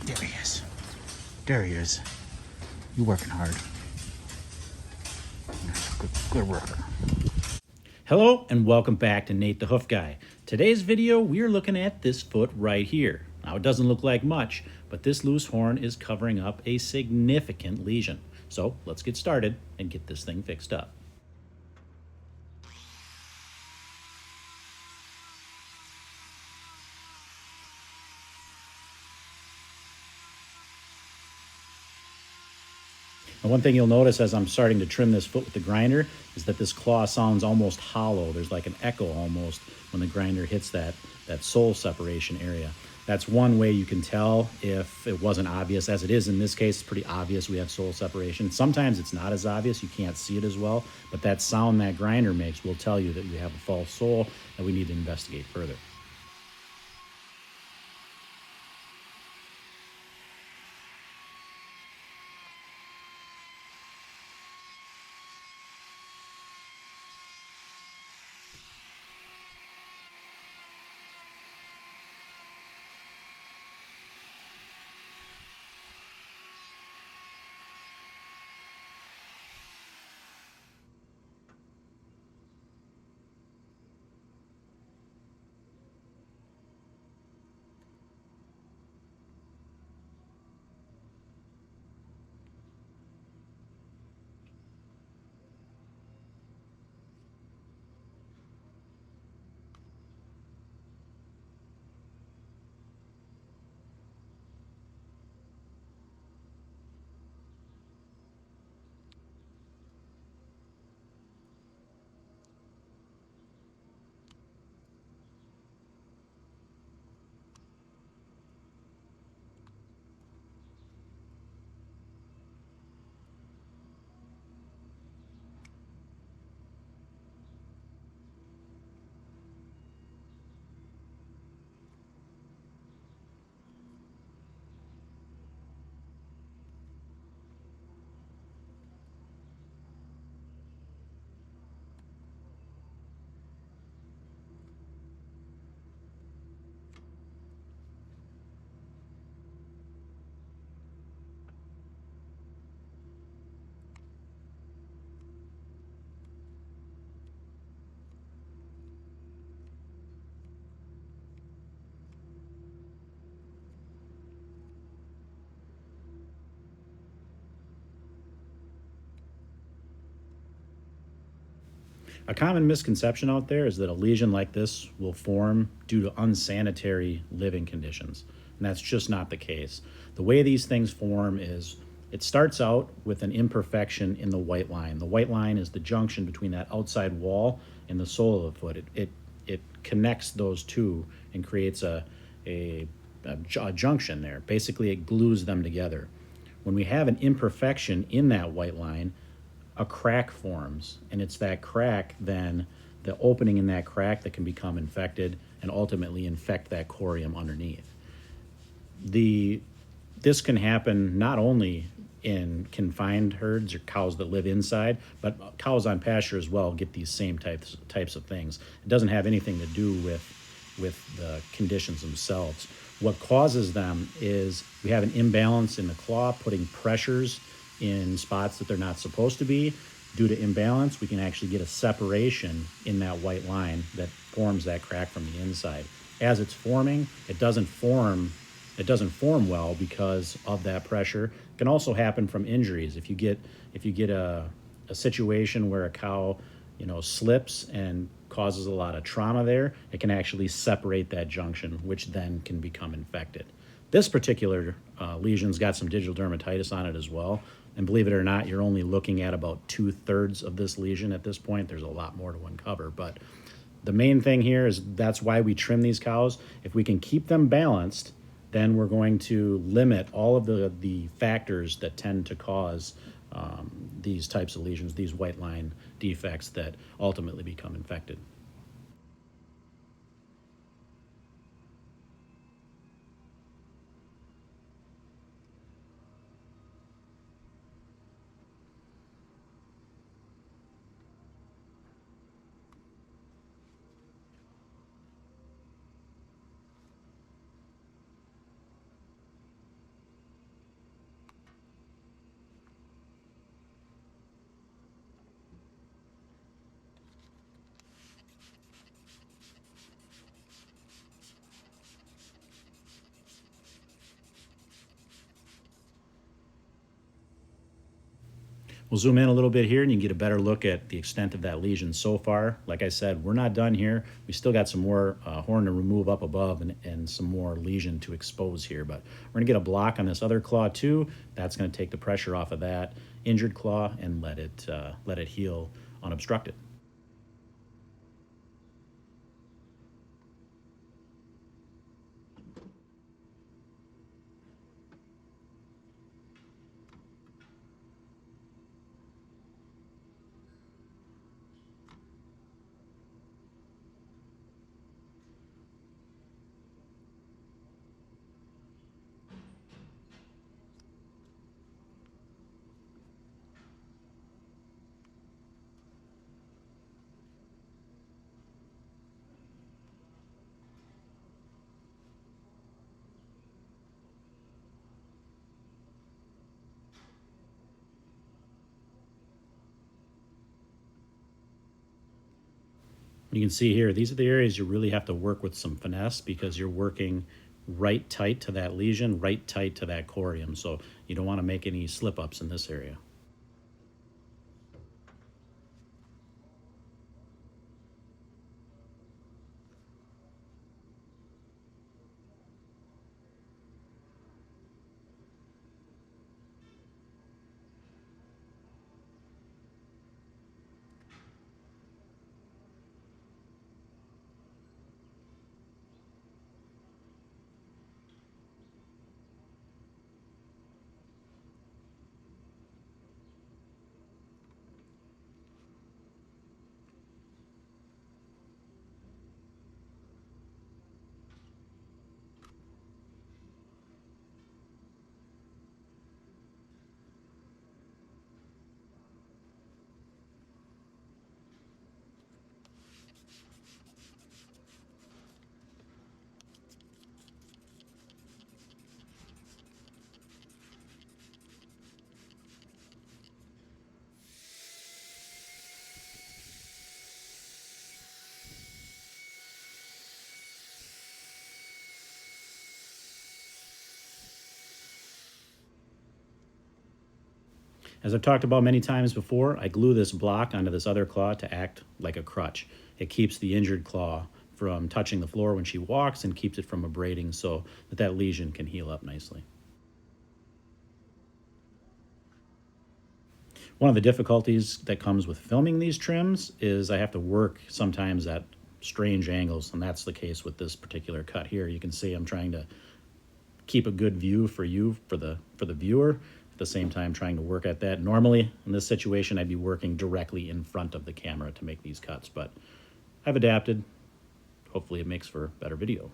There he is. There he is. You working hard. Good worker. Hello and welcome back to Nate the Hoof Guy. Today's video, we're looking at this foot right here. Now it doesn't look like much, but this loose horn is covering up a significant lesion. So let's get started and get this thing fixed up. And one thing you'll notice as I'm starting to trim this foot with the grinder is that this claw sounds almost hollow. There's like an echo almost when the grinder hits that sole separation area. That's one way you can tell if it wasn't obvious. As it is in this case, it's pretty obvious we have sole separation. Sometimes it's not as obvious, you can't see it as well, but that sound that grinder makes will tell you that you have a false sole that we need to investigate further. A common misconception out there is that a lesion like this will form due to unsanitary living conditions, and that's just not the case. The way these things form is it starts out with an imperfection in the white line. The white line is the junction between that outside wall and the sole of the foot. It connects those two and creates a junction there. Basically, it glues them together. When we have an imperfection in that white line, a crack forms, and it's that crack then, the opening in that crack, that can become infected and ultimately infect that corium underneath. This can happen not only in confined herds or cows that live inside, but cows on pasture as well get these same types of things. It doesn't have anything to do with the conditions themselves. What causes them is we have an imbalance in the claw, putting pressures in spots that they're not supposed to be. Due to imbalance, we can actually get a separation in that white line that forms that crack from the inside. As it's forming, it doesn't form well because of that pressure. It can also happen from injuries. If you get a situation where a cow, slips and causes a lot of trauma there, it can actually separate that junction, which then can become infected. This particular lesion's got some digital dermatitis on it as well. And believe it or not, you're only looking at about 2/3 of this lesion at this point. There's a lot more to uncover. But the main thing here is that's why we trim these cows. If we can keep them balanced, then we're going to limit all of the factors that tend to cause these types of lesions, these white line defects that ultimately become infected. We'll zoom in a little bit here and you can get a better look at the extent of that lesion so far. Like I said, we're not done here. We still got some more horn to remove up above and some more lesion to expose here. But we're going to get a block on this other claw too. That's going to take the pressure off of that injured claw and let it heal unobstructed. You can see here, these are the areas you really have to work with some finesse because you're working right tight to that lesion, right tight to that corium. So you don't want to make any slip ups in this area. As I've talked about many times before, I glue this block onto this other claw to act like a crutch. It keeps the injured claw from touching the floor when she walks and keeps it from abrading so that lesion can heal up nicely. One of the difficulties that comes with filming these trims is I have to work sometimes at strange angles, and that's the case with this particular cut here. You can see I'm trying to keep a good view for you, for the viewer, at the same time trying to work at that. Normally, in this situation, I'd be working directly in front of the camera to make these cuts, but I've adapted. Hopefully it makes for better video.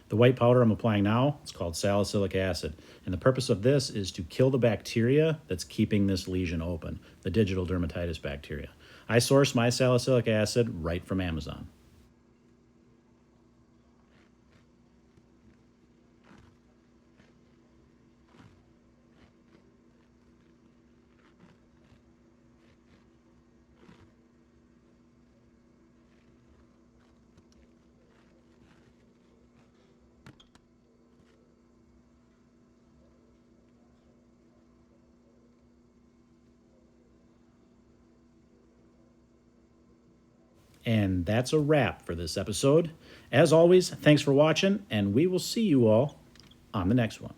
The white powder I'm applying now, it's called salicylic acid. And the purpose of this is to kill the bacteria that's keeping this lesion open, the digital dermatitis bacteria. I source my salicylic acid right from Amazon. And that's a wrap for this episode. As always, thanks for watching, and we will see you all on the next one.